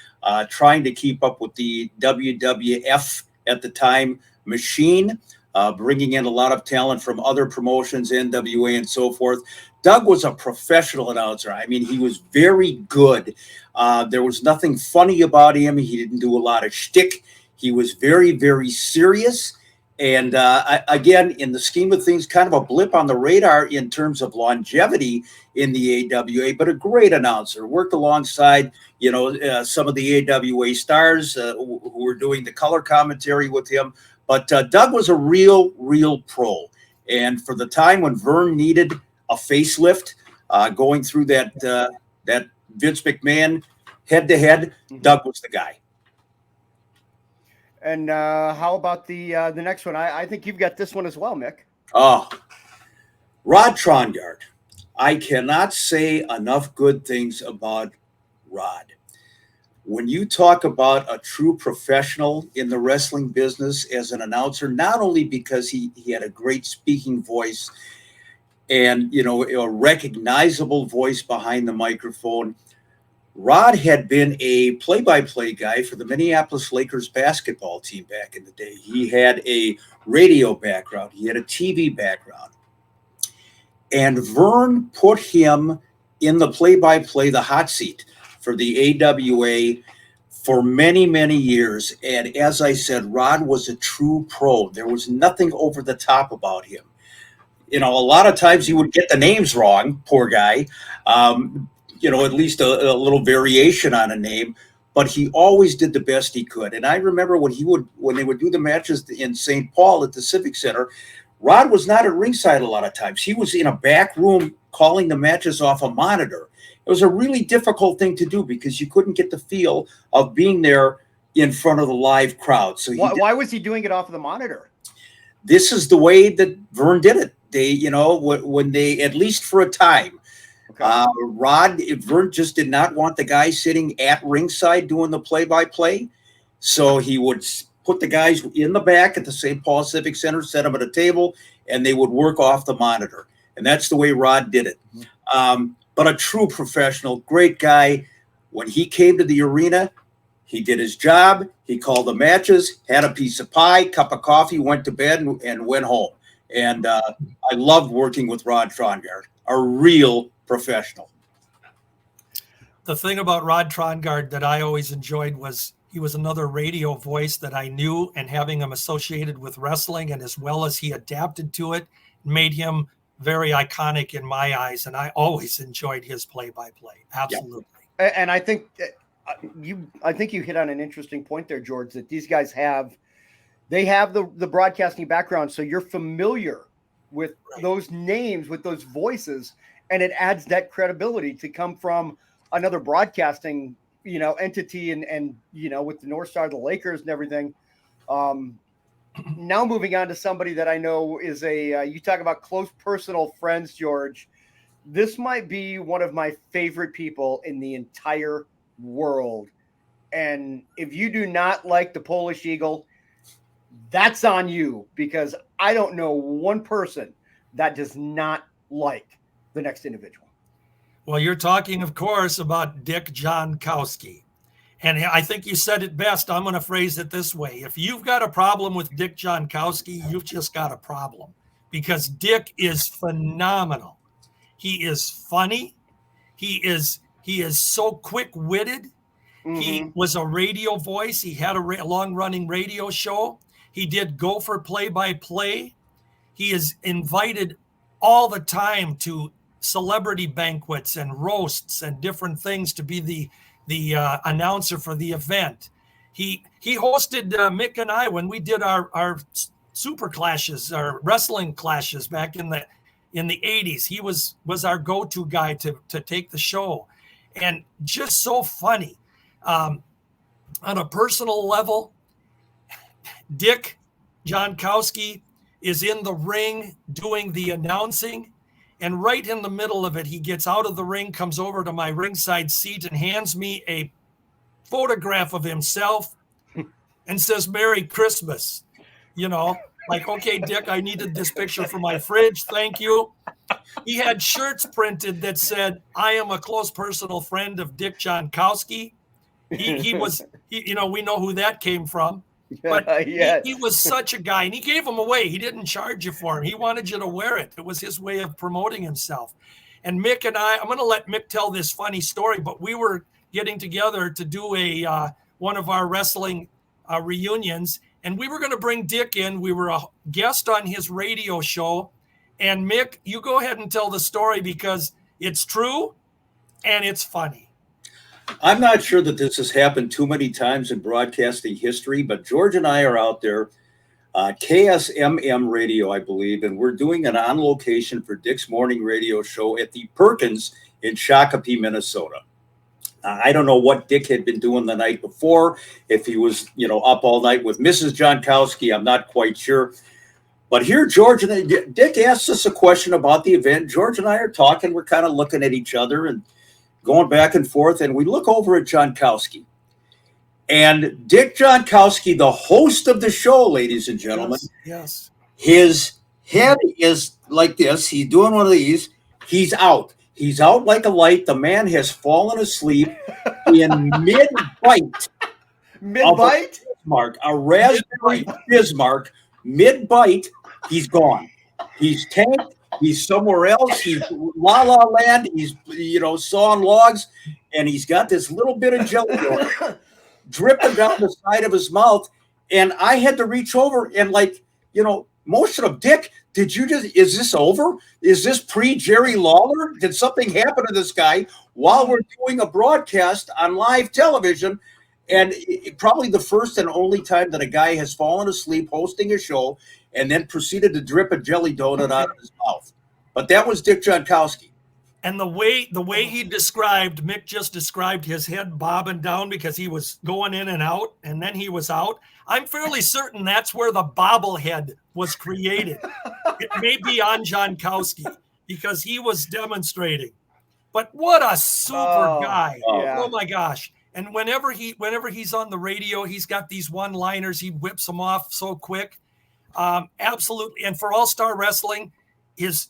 Speaker 2: trying to keep up with the WWF at the time machine, bringing in a lot of talent from other promotions, NWA and so forth. Doug was a professional announcer. He was very good. There was nothing funny about him. He didn't do a lot of shtick. He was very, very serious. And again, in the scheme of things, kind of a blip on the radar in terms of longevity in the AWA, but a great announcer. Worked alongside, some of the AWA stars who were doing the color commentary with him. But Doug was a real pro. And for the time when Vern needed a facelift, going through that Vince McMahon head-to-head, Doug was the guy.
Speaker 1: And how about the next one? I think you've got this one as well, Mick.
Speaker 2: Oh, Rod Trongard. I cannot say enough good things about Rod. When you talk about a true professional in the wrestling business as an announcer, not only because he had a great speaking voice and, a recognizable voice behind the microphone, Rod had been a play-by-play guy for the Minneapolis Lakers basketball team back in the day. He had a radio background. He had a TV background. And Vern put him in the play-by-play, the hot seat for the AWA for many, many years. And as I said, Rod was a true pro. There was nothing over the top about him. A lot of times he would get the names wrong, poor guy. At least a little variation on a name, but he always did the best he could. And I remember when they would do the matches in St. Paul at the Civic Center, Rod was not at ringside a lot of times. He was in a back room calling the matches off a monitor. It was a really difficult thing to do because you couldn't get the feel of being there in front of the live crowd. So
Speaker 1: why was he doing it off of the monitor?
Speaker 2: This is the way that Vern did it. They, when they, at least for a time, Vern just did not want the guy sitting at ringside doing the play-by-play. So he would put the guys in the back at the St. Paul Civic Center, set them at a table, and they would work off the monitor. And that's the way Rod did it. But a true professional, great guy. When he came to the arena, he did his job. He called the matches, had a piece of pie, cup of coffee, went to bed, and went home. And I loved working with Rod Trongard, a real professional.
Speaker 3: The thing about Rod Trongard that I always enjoyed was he was another radio voice that I knew, and having him associated with wrestling, and as well as he adapted to it, made him very iconic in my eyes. And I always enjoyed his play-by-play. Absolutely.
Speaker 1: Yeah. And I think you hit on an interesting point there, George, that these guys have the broadcasting background. So you're familiar with those names, with those voices, and it adds that credibility to come from another broadcasting, entity and with the North Star of the Lakers and everything. Now moving on to somebody that I know is you talk about close personal friends, George. This might be one of my favorite people in the entire world. And if you do not like the Polish Eagle, that's on you, because I don't know one person that does not like the next individual.
Speaker 3: Well, you're talking, of course, about Dick Jonkowski. And I think you said it best. I'm going to phrase it this way. If you've got a problem with Dick Jonkowski, you've just got a problem, because Dick is phenomenal. He is funny. He is so quick-witted. Mm-hmm. He was a radio voice. He had a long-running radio show. He did Gopher play-by-play. He is invited all the time to celebrity banquets and roasts and different things to be the announcer for the event. He hosted Mick and I when we did our super clashes, our wrestling clashes back in the 80s. He was our go-to guy to take the show, and just so funny. On a personal level, Dick Jonkowski is in the ring doing the announcing, and right in the middle of it, he gets out of the ring, comes over to my ringside seat, and hands me a photograph of himself and says, "Merry Christmas." Like, okay, Dick, I needed this picture for my fridge. Thank you. He had shirts printed that said, "I am a close personal friend of Dick Jonkowski." He was, we know who that came from. But he was such a guy, and he gave them away. He didn't charge you for him. He wanted you to wear it. It was his way of promoting himself. And Mick and I'm going to let Mick tell this funny story, but we were getting together to do one of our wrestling reunions, and we were going to bring Dick in. We were a guest on his radio show. And Mick, you go ahead and tell the story because it's true and it's funny.
Speaker 2: I'm not sure that this has happened too many times in broadcasting history, but George and I are out there, KSMM radio, I believe, and we're doing an on location for Dick's morning radio show at the Perkins in Shakopee, Minnesota. I don't know what Dick had been doing the night before, if he was, up all night with Mrs. Jonkowski, I'm not quite sure. But here, George and Dick asked us a question about the event. George and I are talking. We're kind of looking at each other and going back and forth. And we look over at Jonkowski. And Dick Jonkowski, the host of the show, ladies and gentlemen,
Speaker 3: yes.
Speaker 2: His head is like this. He's doing one of these. He's out. He's out like a light. The man has fallen asleep in mid-bite.
Speaker 1: Mid-bite?
Speaker 2: A raspberry Bismarck. Mid-bite, he's gone. He's tanked. He's somewhere else. He's La La Land. He's, sawing logs. And he's got this little bit of jelly dripping down the side of his mouth. And I had to reach over and motion of Dick, is this over? Is this pre-Jerry Lawler? Did something happen to this guy while we're doing a broadcast on live television? And probably the first and only time that a guy has fallen asleep hosting a show and then proceeded to drip a jelly donut out of his mouth. But that was Dick Jonkowski.
Speaker 3: And the way he described, Mick just described his head bobbing down because he was going in and out, and then he was out. I'm fairly certain that's where the bobblehead was created. It may be on Jonkowski because he was demonstrating. But what a super guy.
Speaker 1: Yeah.
Speaker 3: Oh my gosh. And whenever he's on the radio, he's got these one-liners. He whips them off so quick. Absolutely. And for All-Star Wrestling,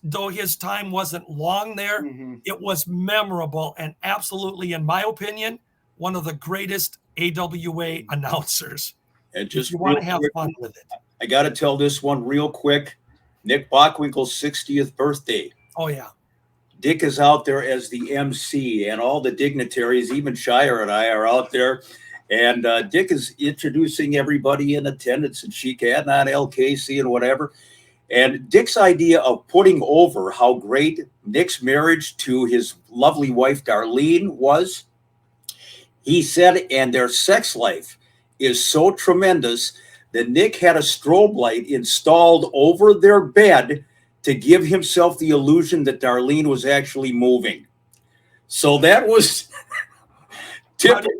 Speaker 3: though his time wasn't long there, it was memorable and absolutely, in my opinion, one of the greatest AWA announcers.
Speaker 2: And just
Speaker 3: you want to have fun with it.
Speaker 2: I got to tell this one real quick. Nick Bockwinkel's 60th birthday.
Speaker 3: Oh, yeah.
Speaker 2: Dick is out there as the MC, and all the dignitaries, even Shire and I, are out there. And Dick is introducing everybody in attendance, and Sheik Adnan, LKC, and whatever. And Dick's idea of putting over how great Nick's marriage to his lovely wife, Darlene, was, he said, and their sex life is so tremendous that Nick had a strobe light installed over their bed to give himself the illusion that Darlene was actually moving. So that was typical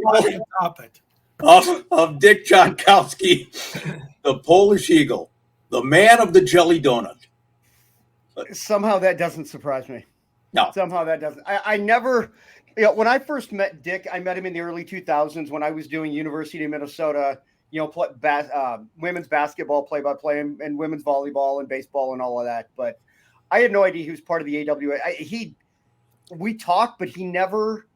Speaker 2: of Dick Jonkowski, the Polish Eagle, the man of the jelly donut.
Speaker 1: Somehow that doesn't surprise me.
Speaker 2: No.
Speaker 1: Somehow that doesn't. I never, when I first met Dick, I met him in the early 2000s when I was doing University of Minnesota, women's basketball play-by-play and women's volleyball and baseball and all of that. But I had no idea he was part of the AWA. We talked, but he never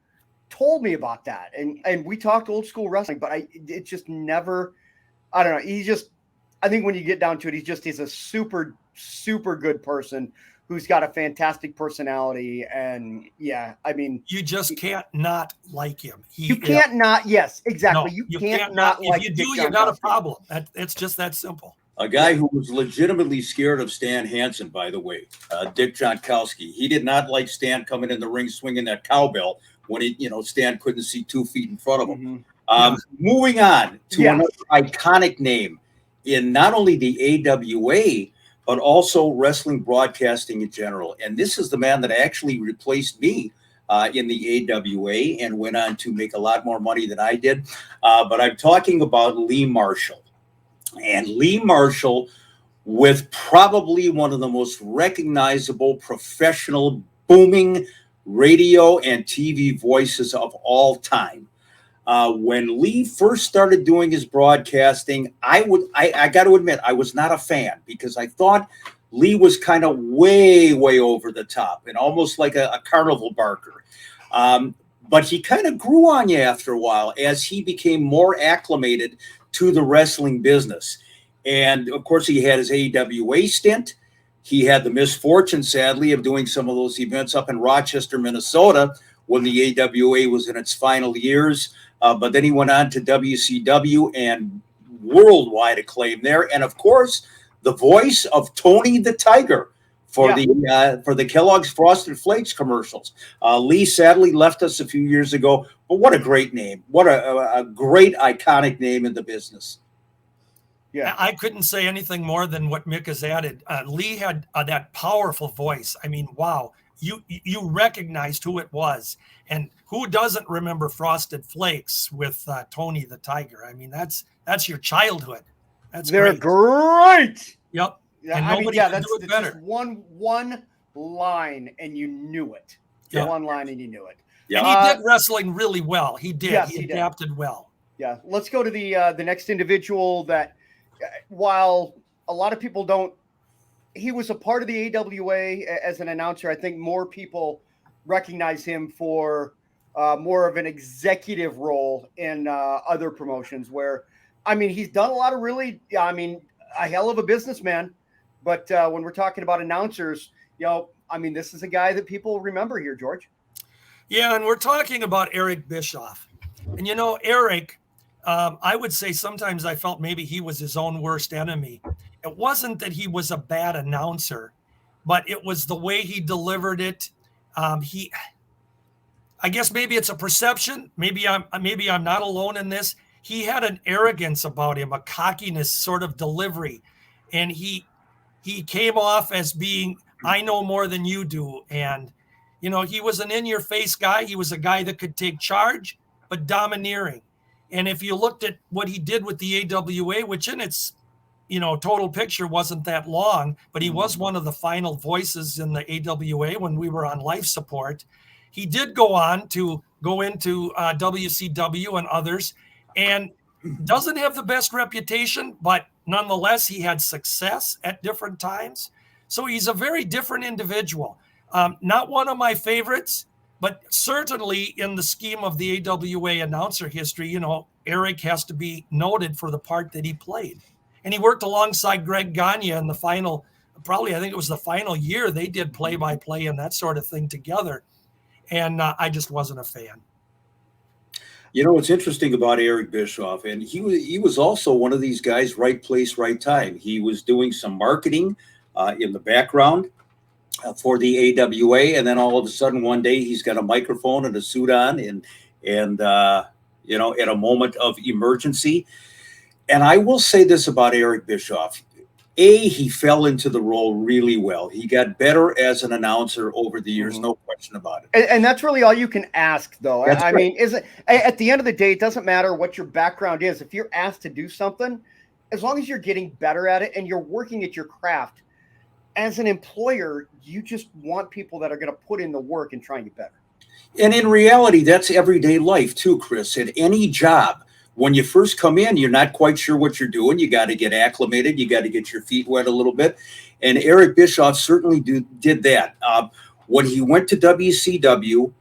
Speaker 1: told me about that. And we talked old school wrestling, but it just never, I don't know. I think when you get down to it, he's a super, super good person who's got a fantastic personality. And yeah, I mean,
Speaker 3: you just can't not like him.
Speaker 1: Yes, exactly.
Speaker 3: No,
Speaker 1: you can't not like
Speaker 3: him. If you do, you got a problem. It's just that simple.
Speaker 2: A guy who was legitimately scared of Stan Hansen, by the way, Dick Jonkowski. He did not like Stan coming in the ring swinging that cowbell when Stan couldn't see 2 feet in front of him. Moving on to another iconic name in not only the AWA, but also wrestling broadcasting in general. And this is the man that actually replaced me in the AWA and went on to make a lot more money than I did. But I'm talking about Lee Marshall. And Lee Marshall, with probably one of the most recognizable professional booming radio and TV voices of all time. When Lee first started doing his broadcasting, I got to admit, I was not a fan because I thought Lee was kind of way over the top and almost like a carnival barker. But he kind of grew on you after a while as he became more acclimated to the wrestling business. And of course, he had his AWA stint. He had the misfortune, sadly, of doing some of those events up in Rochester, Minnesota, when the AWA was in its final years. But then he went on to WCW and worldwide acclaim there. And of course, the voice of Tony the Tiger for the Kellogg's Frosted Flakes commercials. Lee sadly left us a few years ago, but what a great name. What a great iconic name in the business.
Speaker 3: Yeah, I couldn't say anything more than what Mick has added. Lee had that powerful voice. I mean, wow, you recognized who it was, and who doesn't remember Frosted Flakes with Tony the Tiger? I mean, that's your childhood.
Speaker 1: They're great.
Speaker 3: Yep.
Speaker 1: Yeah,
Speaker 3: And
Speaker 1: I mean,
Speaker 3: nobody
Speaker 1: yeah,
Speaker 3: can
Speaker 1: that's
Speaker 3: do it better.
Speaker 1: just one line, and you knew it.
Speaker 3: Yeah.
Speaker 1: One line, and you knew it.
Speaker 3: Yeah. And he did wrestling really well. He did.
Speaker 1: Yes,
Speaker 3: he adapted well.
Speaker 1: Yeah. Let's go to the next individual that, while a lot of people don't, he was a part of the AWA as an announcer. I think more people recognize him for more of an executive role in other promotions where, I mean, he's done a lot of really, a hell of a businessman. But when we're talking about announcers, I mean, this is a guy that people remember here, George.
Speaker 3: Yeah, and we're talking about Eric Bischoff. And, Eric, I would say sometimes I felt maybe he was his own worst enemy. It wasn't that he was a bad announcer, but it was the way he delivered it. I guess maybe it's a perception. Maybe I'm not alone in this. He had an arrogance about him, a cockiness sort of delivery. And he came off as being, I know more than you do. And, he was an in-your-face guy. He was a guy that could take charge, but domineering. And if you looked at what he did with the AWA, which in its, total picture wasn't that long, but he was one of the final voices in the AWA when we were on life support. He did go on to go into WCW and others, and doesn't have the best reputation, but nonetheless, he had success at different times. So he's a very different individual. Not one of my favorites, but certainly in the scheme of the AWA announcer history, Eric has to be noted for the part that he played. And he worked alongside Greg Gagne in the final, I think it was the final year, they did play-by-play and that sort of thing together. And I just wasn't a fan.
Speaker 2: What's interesting about Eric Bischoff, and he was also one of these guys, right place, right time. He was doing some marketing in the background for the AWA, and then all of a sudden one day he's got a microphone and a suit on, and at a moment of emergency. And I will say this about Eric Bischoff. He fell into the role really well. He got better as an announcer over the years, no question about it.
Speaker 1: And that's really all you can ask, though. I mean, at the end of the day, it doesn't matter what your background is. If you're asked to do something, as long as you're getting better at it and you're working at your craft, as an employer, you just want people that are going to put in the work and try and get better.
Speaker 2: And in reality, that's everyday life too, Chris. At any job, when you first come in, you're not quite sure what you're doing. You got to get acclimated. You got to get your feet wet a little bit. And Eric Bischoff certainly did that. When he went to WCW,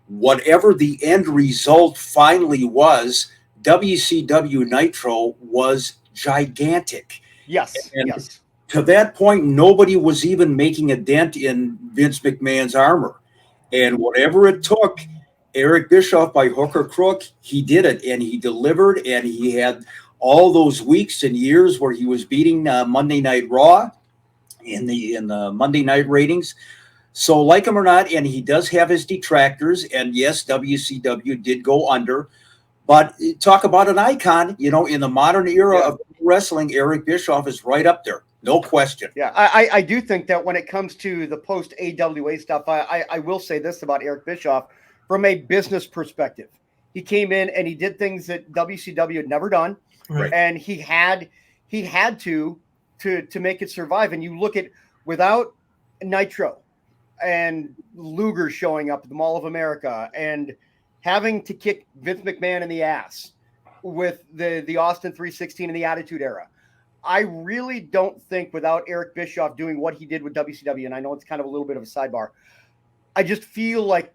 Speaker 2: whatever the end result finally was, WCW Nitro was gigantic.
Speaker 1: Yes,
Speaker 2: and
Speaker 1: yes.
Speaker 2: To that point, nobody was even making a dent in Vince McMahon's armor. And whatever it took, Eric Bischoff, by hook or crook, he did it, and he delivered, and he had all those weeks and years where he was beating Monday Night Raw in the Monday night ratings. So like him or not, and he does have his detractors, and yes, WCW did go under, but talk about an icon, in the modern era of wrestling, Eric Bischoff is right up there. No question.
Speaker 1: Yeah, I do think that when it comes to the post-AWA stuff, I will say this about Eric Bischoff. From a business perspective, he came in and he did things that WCW had never done,
Speaker 3: right.
Speaker 1: And he had to make it survive. And you look at, without Nitro and Luger showing up at the Mall of America and having to kick Vince McMahon in the ass with the Austin 316 and the Attitude Era, I really don't think without Eric Bischoff doing what he did with WCW, and I know it's kind of a little bit of a sidebar, I just feel like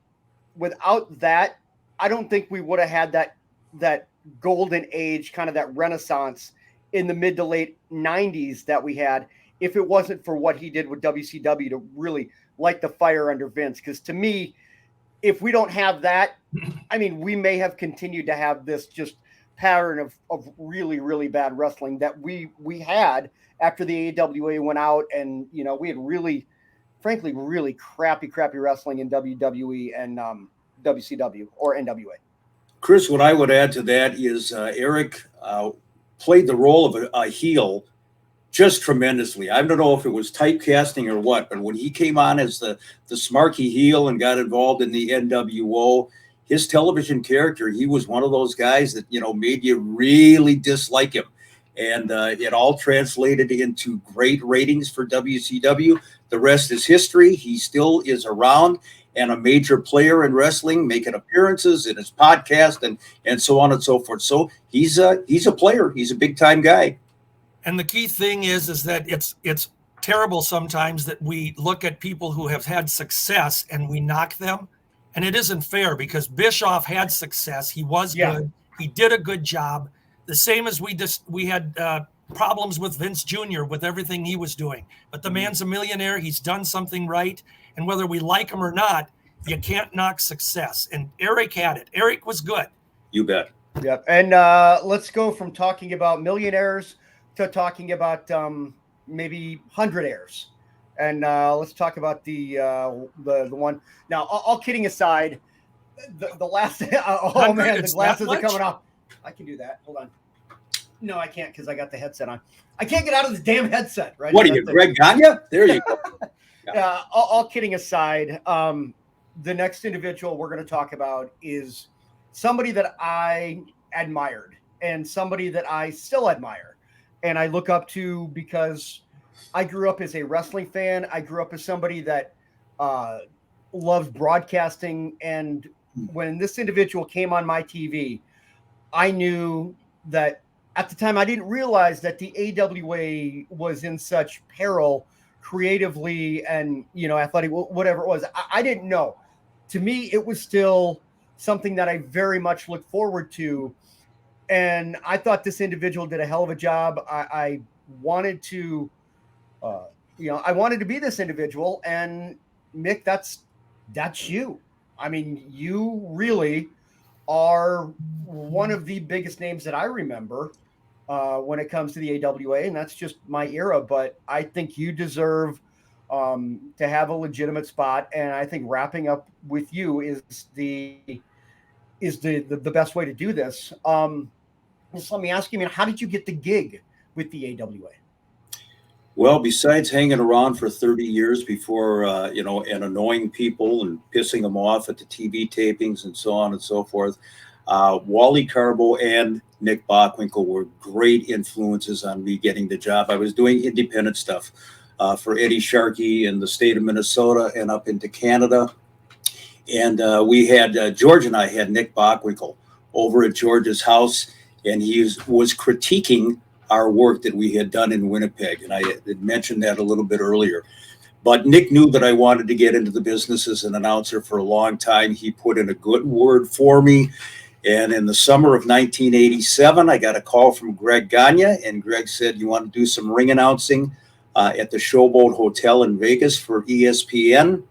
Speaker 1: without that, I don't think we would have had that golden age, kind of that renaissance in the mid to late 90s that we had, if it wasn't for what he did with WCW to really light the fire under Vince. Because to me, if we don't have that, I mean, we may have continued to have this just pattern of really, really bad wrestling that we had after the AWA went out, and we had really, frankly, really crappy wrestling in WWE and WCW or NWA.
Speaker 2: Chris, what I would add to that is Eric played the role of a heel just tremendously. I don't know if it was typecasting or what, but when he came on as the smarky heel and got involved in the NWO, his television character, he was one of those guys that, made you really dislike him. And it all translated into great ratings for WCW. The rest is history. He still is around and a major player in wrestling, making appearances in his podcast and so on and so forth. So he's a player. He's a big time guy.
Speaker 3: And the key thing is that it's terrible sometimes that we look at people who have had success and we knock them. And it isn't fair, because Bischoff had success. He was good. He did a good job. The same as we had problems with Vince Jr. with everything he was doing. But the man's a millionaire. He's done something right. And whether we like him or not, you can't knock success. And Eric had it. Eric was good.
Speaker 2: You bet.
Speaker 1: Yeah. And let's go from talking about millionaires to talking about maybe hundredaires. And let's talk about the one. Now, all kidding aside, the last. Oh man, the glasses are coming off. I can do that. Hold on. No, I can't, because I got the headset on. I can't get out of this damn headset. Right?
Speaker 2: What are you, Greg Gagne? There you go.
Speaker 1: All kidding aside, the next individual we're going to talk about is somebody that I admired and somebody that I still admire and I look up to, because I grew up as a wrestling fan. I grew up as somebody that loves broadcasting. And when this individual came on my TV, I knew that at the time I didn't realize that the AWA was in such peril creatively and, athletic, whatever it was. I didn't know. To me, it was still something that I very much looked forward to. And I thought this individual did a hell of a job. I wanted to, I wanted to be this individual. And Mick, that's you. I mean, you really are one of the biggest names that I remember when it comes to the AWA, and that's just my era. But I think you deserve to have a legitimate spot, and I think wrapping up with you is the best way to do this. Just let me ask you, how did you get the gig with the AWA?
Speaker 2: Well, besides hanging around for 30 years before, and annoying people and pissing them off at the TV tapings and so on and so forth, Wally Carbo and Nick Bockwinkel were great influences on me getting the job. I was doing independent stuff for Eddie Sharkey in the state of Minnesota and up into Canada. And we had, George and I had Nick Bockwinkel over at George's house, and he was critiquing our work that we had done in Winnipeg. And I had mentioned that a little bit earlier. But Nick knew that I wanted to get into the business as an announcer for a long time. He put in a good word for me. And in the summer of 1987, I got a call from Greg Gagne, and Greg said, "You want to do some ring announcing at the Showboat Hotel in Vegas for ESPN?"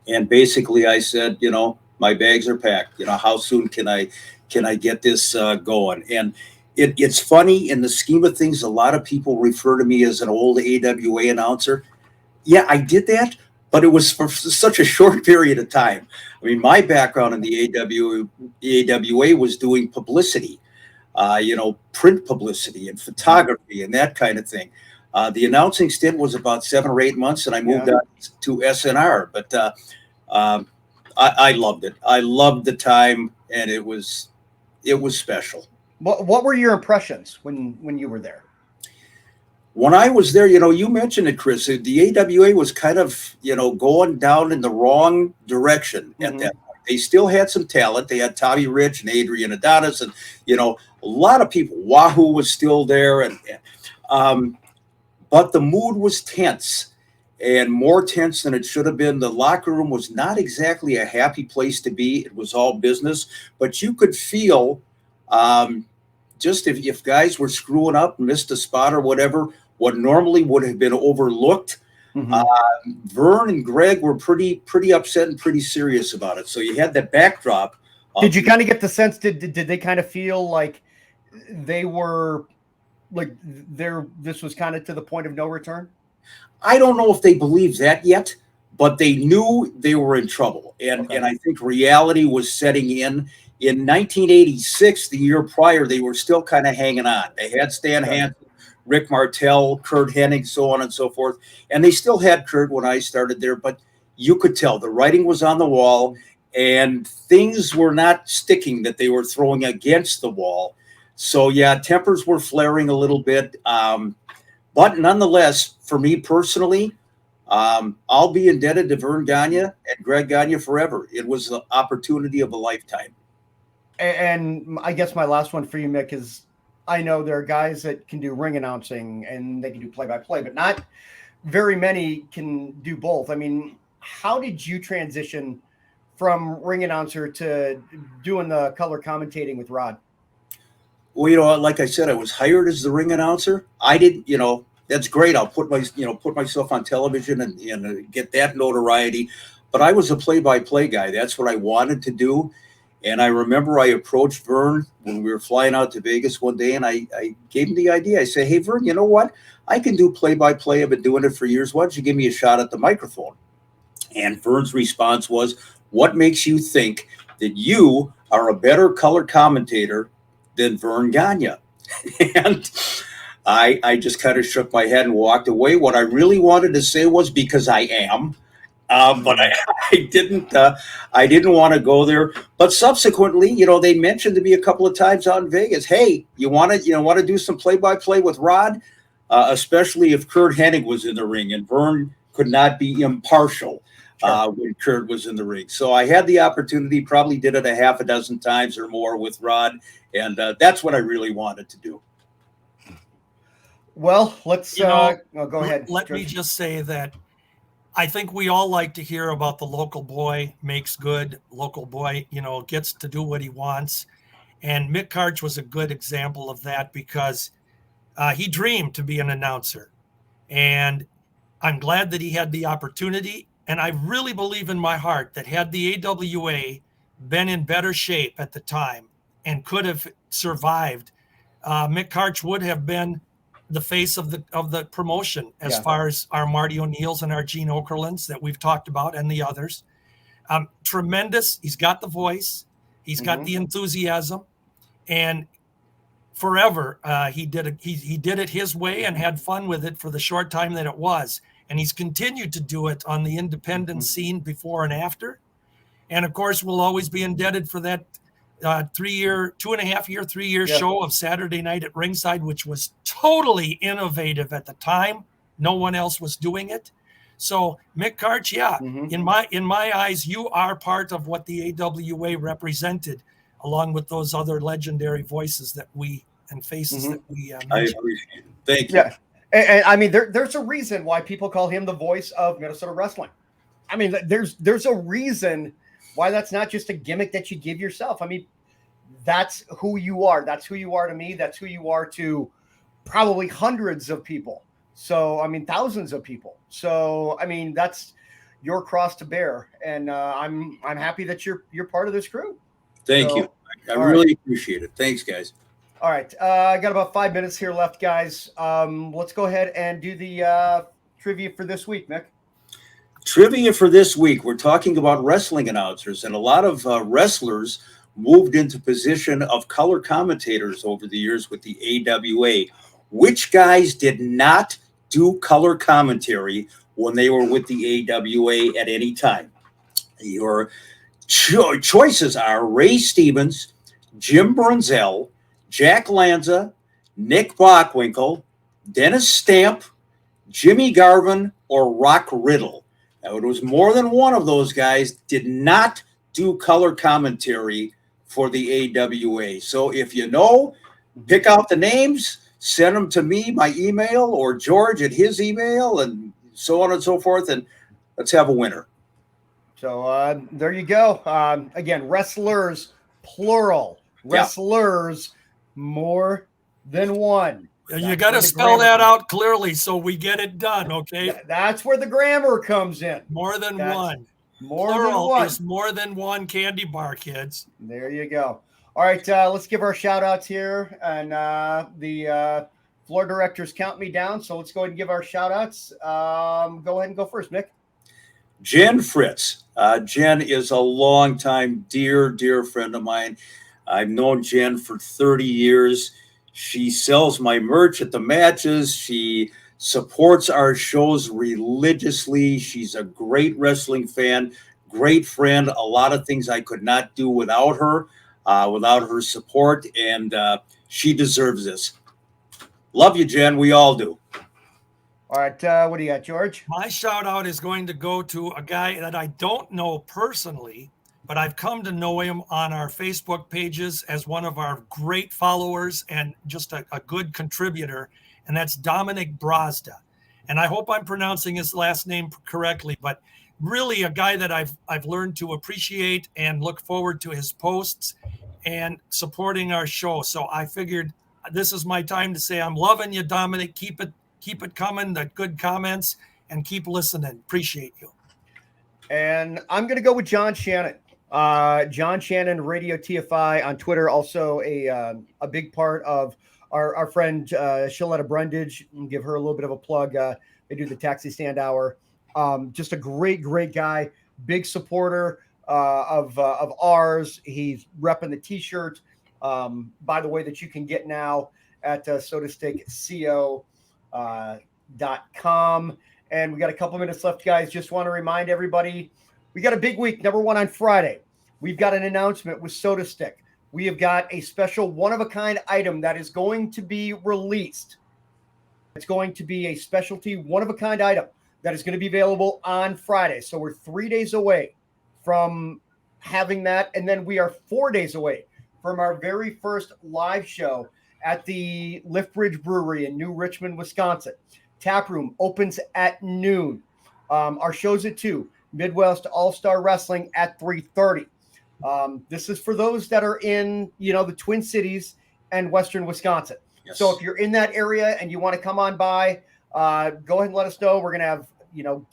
Speaker 2: And basically I said, my bags are packed. How soon can I get this going? And it's funny, in the scheme of things, a lot of people refer to me as an old AWA announcer. Yeah, I did that, but it was for such a short period of time. I mean, my background in the AWA was doing publicity, print publicity and photography and that kind of thing. The announcing stint was about 7 or 8 months, and I moved on to SNR. But I loved it. I loved the time, and it was special.
Speaker 1: What were your impressions when you were there?
Speaker 2: When I was there, you mentioned it, Chris. The AWA was kind of, going down in the wrong direction at that point. They still had some talent. They had Tommy Rich and Adrian Adonis, and a lot of people. Wahoo was still there, but the mood was tense, and more tense than it should have been. The locker room was not exactly a happy place to be. It was all business, but you could feel. Just if guys were screwing up, missed a spot or whatever, what normally would have been overlooked, Vern and Greg were pretty upset and pretty serious about it. So you had that backdrop
Speaker 1: Did you kind of get the sense, did they kind of feel like they were like this was kind of to the point of no return?
Speaker 2: I don't know if they believe that yet, but they knew they were in trouble. And I think reality was setting in. In 1986, the year prior, they were still kind of hanging on. They had Stan Hansen, Rick Martel, Curt Hennig, so on and so forth. And they still had Curt when I started there, but you could tell the writing was on the wall and things were not sticking that they were throwing against the wall. So, yeah, tempers were flaring a little bit. But nonetheless, for me personally, I'll be indebted to Vern Gagne and Greg Gagne forever. It was the opportunity of a lifetime.
Speaker 1: And I guess my last one for you, Mick, is I know there are guys that can do ring announcing and they can do play-by-play, but not very many can do both. I mean, how did you transition from ring announcer to doing the color commentating with Rod?
Speaker 2: Well, like I said, I was hired as the ring announcer. I didn't, that's great. I'll put myself on television and get that notoriety. But I was a play-by-play guy. That's what I wanted to do. And I remember I approached Vern when we were flying out to Vegas one day, and I gave him the idea. I said, hey, Vern, you know what? I can do play-by-play. I've been doing it for years. Why don't you give me a shot at the microphone? And Vern's response was, what makes you think that you are a better color commentator than Vern Gagne? And I just kind of shook my head and walked away. What I really wanted to say was because I am. But I didn't want to go there. But subsequently, they mentioned to me a couple of times out in Vegas, hey, you want to do some play-by-play with Rod, especially if Curt Hennig was in the ring, and Vern could not be impartial when Curt was in the ring. So I had the opportunity, probably did it a half a dozen times or more with Rod, and that's what I really wanted to do.
Speaker 1: Well, let's go ahead.
Speaker 3: Let me just say that I think we all like to hear about the local boy makes good, local boy, gets to do what he wants. And Mick Karch was a good example of that because he dreamed to be an announcer. And I'm glad that he had the opportunity. And I really believe in my heart that had the AWA been in better shape at the time and could have survived, Mick Karch would have been the face of the promotion as far as our Marty O'Neills and our Gene Okerlunds that we've talked about and the others. Tremendous. He's got the voice. He's got the enthusiasm, and forever he did it his way and had fun with it for the short time that it was. And he's continued to do it on the independent scene before and after. And of course, we'll always be indebted for that 3 year show of Saturday Night at Ringside, which was totally innovative at the time. No one else was doing it. So Mick Karch, in my eyes, you are part of what the AWA represented, along with those other legendary voices that we faces that we mentioned.
Speaker 2: I appreciate it. Thank you.
Speaker 1: Yeah. And I mean, there's a reason why people call him the voice of Minnesota wrestling. I mean, there's a reason why that's not just a gimmick that you give yourself. I mean, that's who you are. That's who you are to me. That's who you are to probably hundreds of people. So, I mean, thousands of people. So, I mean, that's your cross to bear. And I'm happy that you're part of this crew.
Speaker 2: Thank you. I really appreciate it. Thanks, guys.
Speaker 1: All right. I got about 5 minutes here left, guys. Let's go ahead and do the trivia for this week, Mick.
Speaker 2: Trivia for this week. We're talking about wrestling announcers, and a lot of wrestlers moved into position of color commentators over the years with the AWA. Which guys did not do color commentary when they were with the AWA at any time? Your choices are Ray Stevens, Jim Brunzell, Jack Lanza, Nick Bockwinkel, Dennis Stamp, Jimmy Garvin, or Rock Riddle. Now, it was more than one of those guys did not do color commentary for the AWA. So if you know, pick out the names, send them to me by email or George at his email and so on and so forth, and let's have a winner.
Speaker 1: So there you go. Again, wrestlers, plural. Wrestlers, more than one.
Speaker 3: You got to spell that out clearly so we get it done, okay?
Speaker 1: That's where the grammar comes in.
Speaker 3: More than one. Plural is more than one candy bar, kids.
Speaker 1: There you go. All right, let's give our shout outs here. And the floor directors count me down. So let's go ahead and give our shout outs. Go ahead and go first, Mick.
Speaker 2: Jen Fritz. Jen is a longtime dear friend of mine. I've known Jen for 30 years. She sells my merch at the matches. She supports our shows religiously. She's a great wrestling fan, great friend. A lot of things I could not do without her support, and she deserves this. Love you, Jen. We all do.
Speaker 1: All right, what do you got, George?
Speaker 3: My shout out is going to go to a guy that I don't know personally, but I've come to know him on our Facebook pages as one of our great followers and just a good contributor, and that's Dominic Brazda. And I hope I'm pronouncing his last name correctly, but really a guy that I've learned to appreciate and look forward to his posts and supporting our show. So I figured this is my time to say I'm loving you, Dominic. Keep it coming, the good comments, and keep listening. Appreciate you.
Speaker 1: And I'm going to go with John Shannon. John Shannon, Radio TFI on Twitter, also a big part of our friend Shaletta Brundage. Give her a little bit of a plug. They do the Taxi Stand Hour. Just a great guy, big supporter of ours. He's repping the T-shirt, by the way, that you can get now at sodastickco.com. And we got a couple minutes left, guys. Just want to remind everybody, we got a big week. Number one on Friday, we've got an announcement with Soda Stick. We have got a special one-of-a-kind item that is going to be released. It's going to be a specialty one-of-a-kind item that is going to be available on Friday. So we're 3 days away from having that. And then we are 4 days away from our very first live show at the Lift Bridge Brewery in New Richmond, Wisconsin. Tap room opens at noon. Our show's at 2. Midwest All-Star Wrestling at 3:30. This is for those that are in, the Twin Cities and Western Wisconsin.
Speaker 2: Yes.
Speaker 1: So if you're in that area and you want to come on by, go ahead and let us know. We're going to have,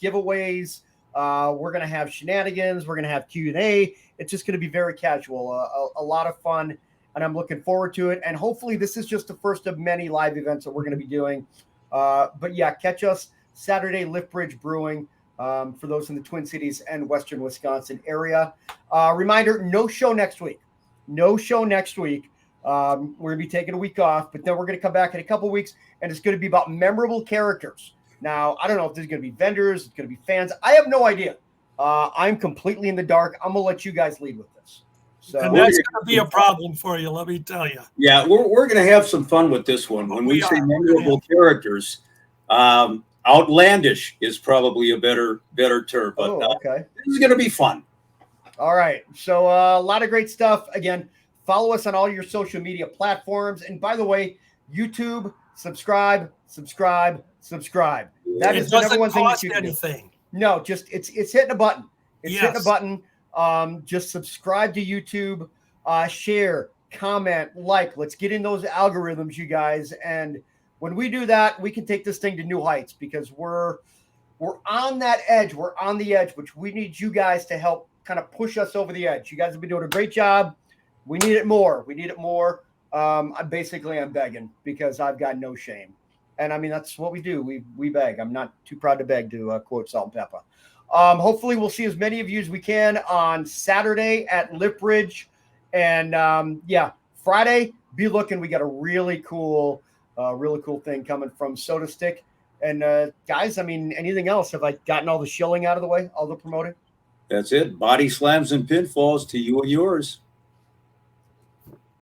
Speaker 1: giveaways. We're going to have shenanigans. We're going to have Q&A. It's just going to be very casual, a lot of fun, and I'm looking forward to it. And hopefully this is just the first of many live events that we're going to be doing. But yeah, catch us Saturday, Lift Bridge Brewing, for those in the Twin Cities and Western Wisconsin area. Reminder, no show next week. We're going to be taking a week off, but then we're going to come back in a couple weeks, and it's going to be about memorable characters. Now, I don't know if there's going to be vendors, it's going to be fans. I have no idea. I'm completely in the dark. I'm going to let you guys lead with this. So,
Speaker 3: and that's going to be a problem for you, let me tell you.
Speaker 2: Yeah, we're going to have some fun with this one. When we say memorable characters, outlandish is probably a better term. But
Speaker 1: okay.
Speaker 2: This is going to be fun.
Speaker 1: All right. So a lot of great stuff. Again, follow us on all your social media platforms. And by the way, YouTube, subscribe. That is the number one thing that you can do. No, just it's hitting a button. Hitting a button. Just subscribe to YouTube, share, comment, like. Let's get in those algorithms, you guys. And when we do that, we can take this thing to new heights, because we're on that edge. We're on the edge, which we need you guys to help kind of push us over the edge. You guys have been doing a great job. We need it more. I'm begging, because I've got no shame. And I mean, that's what we do. We beg. I'm not too proud to beg, to quote Salt and Pepper. Hopefully we'll see as many of you as we can on Saturday at Lift Bridge. And Friday, be looking. We got a really cool thing coming from Soda Stick. And guys, I mean, anything else? Have I gotten all the shilling out of the way? All the promoting?
Speaker 2: That's it. Body slams and pinfalls to you and yours.